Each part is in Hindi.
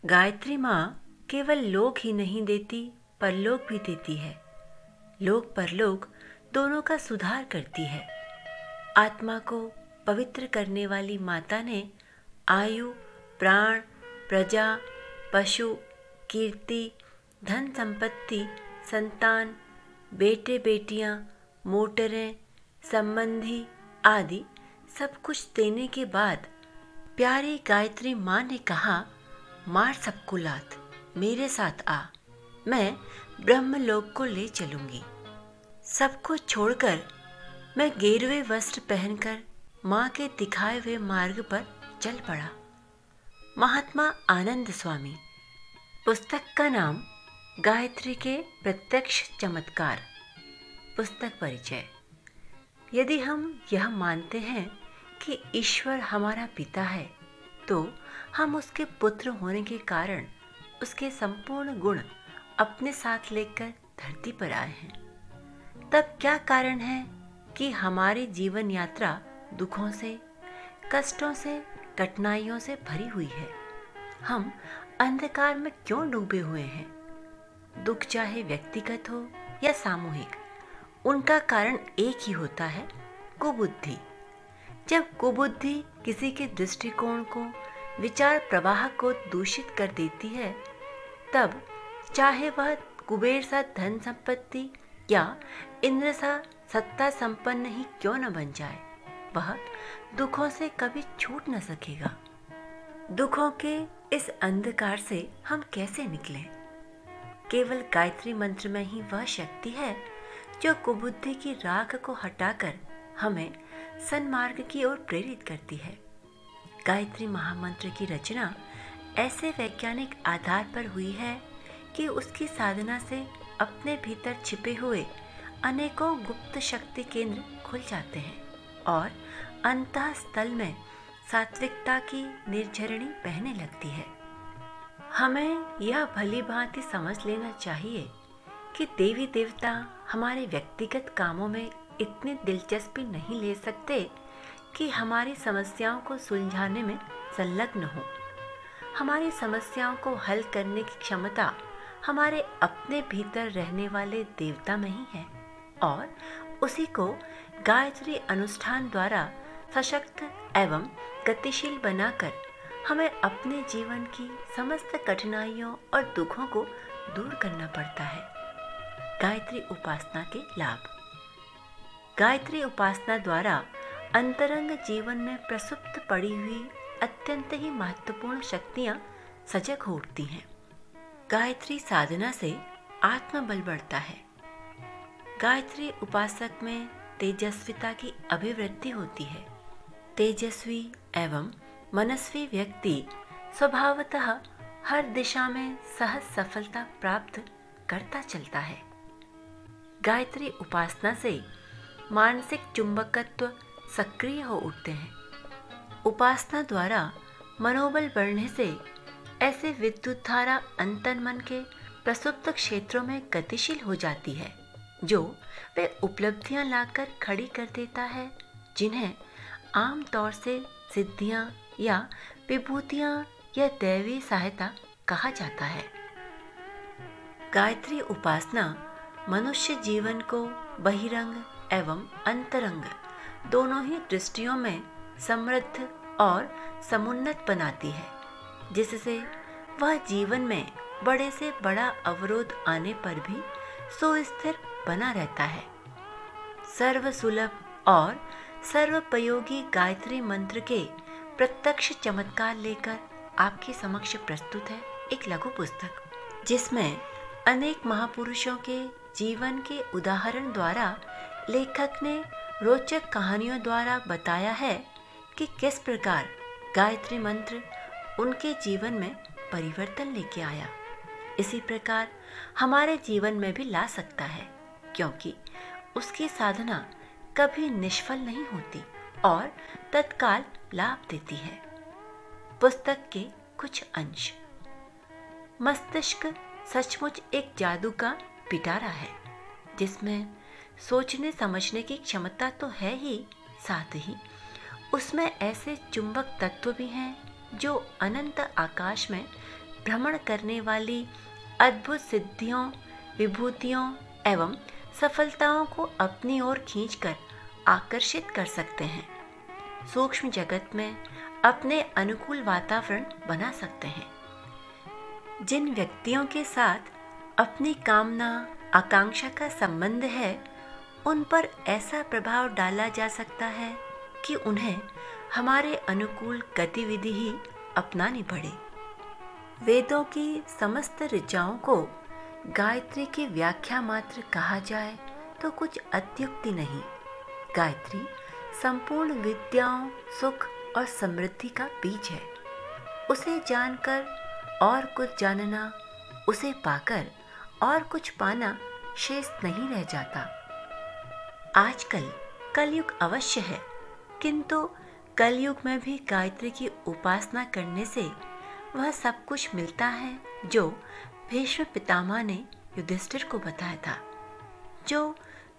गायत्री माँ केवल लोक ही नहीं देती, परलोक भी देती है। लोक परलोक दोनों का सुधार करती है। आत्मा को पवित्र करने वाली माता ने आयु, प्राण, प्रजा, पशु, कीर्ति, धन संपत्ति, संतान, बेटे बेटियां, मोटरें, संबंधी आदि सब कुछ देने के बाद प्यारी गायत्री माँ ने कहा, मार सबको लात, मेरे साथ आ, मैं ब्रह्मलोक को ले चलूंगी। सबको छोड़कर मैं गेरुए वस्त्र पहनकर माँ के दिखाए हुए मार्ग पर चल पड़ा। महात्मा आनंद स्वामी। पुस्तक का नाम गायत्री के प्रत्यक्ष चमत्कार। पुस्तक परिचय। यदि हम यह मानते हैं कि ईश्वर हमारा पिता है, तो हम उसके पुत्र होने के कारण उसके संपूर्ण गुण अपने साथ लेकर धरती पर आए हैं। तब क्या कारण है कि हमारी जीवन यात्रा दुखों से, कष्टों से, कठिनाइयों से भरी हुई है? हम अंधकार में क्यों डूबे हुए हैं? दुख चाहे व्यक्तिगत हो या सामूहिक, उनका कारण एक ही होता है, कुबुद्धि। जब कुबुद्धि किसी के दृष्टिकोण को, विचार प्रवाह को दूषित कर देती है, तब चाहे वह कुबेर सा धन संपत्ति या इंद्र सा सत्ता संपन्न ही क्यों न बन जाए, वह दुखों से कभी छूट न सकेगा। दुखों के इस अंधकार से हम कैसे निकलें? केवल गायत्री मंत्र में ही वह शक्ति है जो कुबुद्धि की राख को हटाकर हमें सन्मार्ग की ओर प्रेरित करती है। गायत्री महामंत्र की रचना ऐसे वैज्ञानिक आधार पर हुई है कि उसकी साधना से अपने भीतर छिपे हुए अनेकों गुप्त शक्ति केंद्र खुल जाते हैं और अंतः स्थल में सात्विकता की निर्झरणी बहने लगती है। हमें यह भली भांति समझ लेना चाहिए कि देवी देवता हमारे व्यक्तिगत कामों में इतनी दिलचस्पी नहीं ले सकते कि हमारी समस्याओं को सुलझाने में संलग्न हो। हमारी समस्याओं को हल करने की क्षमता हमारे अपने भीतर रहने वाले देवता में ही है और उसी को गायत्री अनुष्ठान द्वारा सशक्त एवं गतिशील बनाकर हमें अपने जीवन की समस्त कठिनाइयों और दुखों को दूर करना पड़ता है। गायत्री उपासना के लाभ। गायत्री उपासना द्वारा अंतरंग जीवन में प्रसुप्त पड़ी हुई अत्यंत ही महत्वपूर्ण शक्तियां सजग हो उठती हैं। गायत्री साधना से आत्मबल बढ़ता है। गायत्री उपासक में तेजस्विता की अभिवृद्धि होती है। तेजस्वी एवं मनस्वी व्यक्ति स्वभावतः हर दिशा में सहज सफलता प्राप्त करता चलता है। गायत्री उपासना से मानसिक चुंबकत्व सक्रिय हो उठते हैं। उपासना द्वारा मनोबल बढ़ने से ऐसे विद्युत धारा अंतन मन के प्रसुप्त क्षेत्रों में गतिशील हो जाती है, जो वे उपलब्धियां लाकर खड़ी कर देता है, जिन्हें आम तौर से सिद्धियां या विभूतियां या दैवी सहायता कहा जाता है। गायत्री उपासना मनुष्य जीवन को बहिरंग एवं अंतरंग दोनों ही दृष्टियों में समृद्ध और समुन्नत बनाती है, जिससे वह जीवन में बड़े से बड़ा अवरोध आने पर भी सुस्थिर बना रहता है। सर्वसुलभ और सर्वोपयोगी गायत्री मंत्र के प्रत्यक्ष चमत्कार लेकर आपके समक्ष प्रस्तुत है एक लघु पुस्तक, जिसमें अनेक महापुरुषों के जीवन के उदाहरण द्वारा लेखक ने रोचक कहानियों द्वारा बताया है कि किस प्रकार गायत्री मंत्र उनके जीवन में परिवर्तन लेके आया। इसी प्रकार हमारे जीवन में भी ला सकता है, क्योंकि उसकी साधना कभी निष्फल नहीं होती और तत्काल लाभ देती है। पुस्तक के कुछ अंश। मस्तिष्क सचमुच एक जादू का पिटारा है, जिसमें सोचने समझने की क्षमता तो है ही, साथ ही उसमें ऐसे चुंबक तत्व भी हैं जो अनंत आकाश में भ्रमण करने वाली अद्भुत सिद्धियों, विभूतियों एवं सफलताओं को अपनी ओर खींचकर आकर्षित कर सकते हैं। सूक्ष्म जगत में अपने अनुकूल वातावरण बना सकते हैं। जिन व्यक्तियों के साथ अपनी कामना, आकांक्षा का संबंध है, उन पर ऐसा प्रभाव डाला जा सकता है कि उन्हें हमारे अनुकूल गतिविधि ही अपनानी पड़े। वेदों की समस्त ऋचाओं को गायत्री की व्याख्या मात्र कहा जाए तो कुछ अत्युक्ति नहीं। गायत्री संपूर्ण विद्याओं, सुख और समृद्धि का बीज है। उसे जानकर और कुछ जानना, उसे पाकर और कुछ पाना शेष नहीं रह जाता। आजकल कलयुग अवश्य है, किंतु कलयुग में भी गायत्री की उपासना करने से वह सब कुछ मिलता है जो भीष्म पितामह ने युधिष्ठिर को बताया था, जो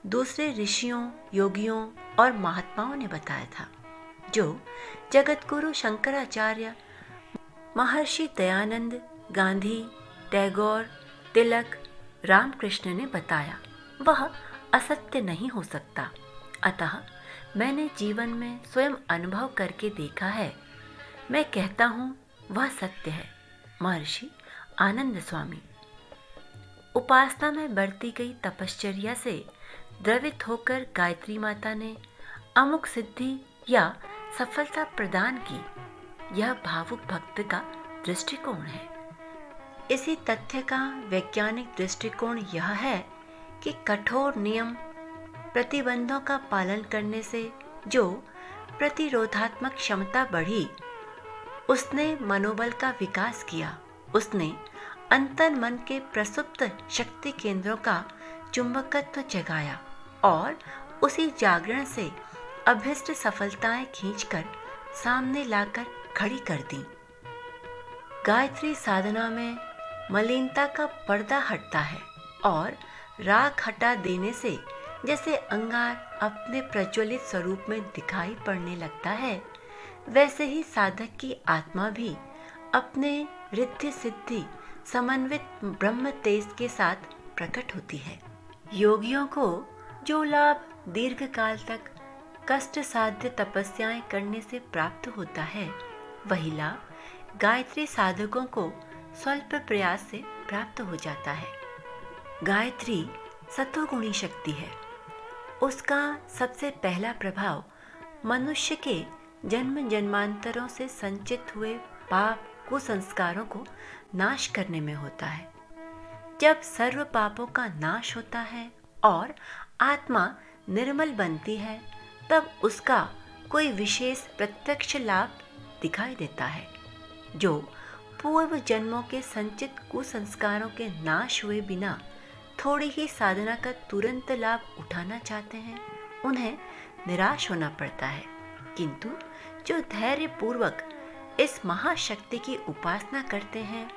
दूसरे ऋषियों, योगियों और महात्माओं ने बताया था, जो जगतगुरु शंकराचार्य, महर्षि दयानंद, गांधी, टैगोर, तिलक, रामकृष्ण ने बताया। वह असत्य नहीं हो सकता। अतः मैंने जीवन में स्वयं अनुभव करके देखा है। मैं कहता हूँ वह सत्य है। महर्षि आनंद स्वामी। उपासना में बरती गई तपश्चर्या से द्रवित होकर गायत्री माता ने अमुक सिद्धि या सफलता प्रदान की, यह भावुक भक्त का दृष्टिकोण है। इसी तथ्य का वैज्ञानिक दृष्टिकोण यह है कि कठोर नियम, प्रतिबंधों का पालन करने से जो प्रतिरोधात्मक क्षमता बढ़ी, उसने मनोबल का विकास किया। उसने अंतर्मन मन के प्रसुप्त शक्ति केंद्रों का चुंबकत्व जगाया और उसी जागरण से अभीष्ट सफलताएं खींचकर सामने लाकर खड़ी कर दी। गायत्री साधना में मलिनता का पर्दा हटता है और राख हटा देने से जैसे अंगार अपने प्रज्वलित स्वरूप में दिखाई पड़ने लगता है, वैसे ही साधक की आत्मा भी अपने रिद्धि सिद्धि समन्वित ब्रह्म तेज के साथ प्रकट होती है। योगियों को जो लाभ दीर्घ काल तक कष्ट साध्य तपस्याएं करने से प्राप्त होता है, वही लाभ गायत्री साधकों को स्वल्प प्रयास से प्राप्त हो जाता है। गायत्री सत्वगुणी शक्ति है। उसका सबसे पहला प्रभाव मनुष्य के जन्म जन्मांतरों से संचित हुए पाप कुसंस्कारों को नाश करने में होता है। जब सर्व पापों का नाश होता है और आत्मा निर्मल बनती है, तब उसका कोई विशेष प्रत्यक्ष लाभ दिखाई देता है। जो पूर्व जन्मों के संचित कुसंस्कारों के नाश हुए बिना थोड़ी ही साधना का तुरंत लाभ उठाना चाहते हैं, उन्हें निराश होना पड़ता है। किंतु जो धैर्य पूर्वक इस महाशक्ति की उपासना करते हैं,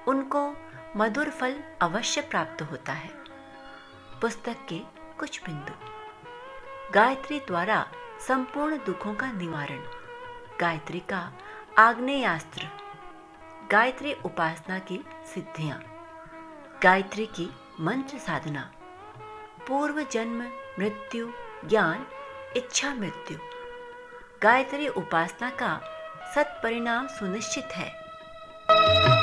उनको मधुर फल अवश्य प्राप्त होता है। पुस्तक के कुछ बिंदु। गायत्री द्वारा संपूर्ण दुखों का निवारण। गायत्री का आग्नेयास्त्र। गायत्री उपासना की सिद्धियां। गायत्री की मंत्र साधना। पूर्व जन्म मृत्यु, ज्ञान, इच्छा मृत्यु। गायत्री उपासना का सत्परिणाम सुनिश्चित है।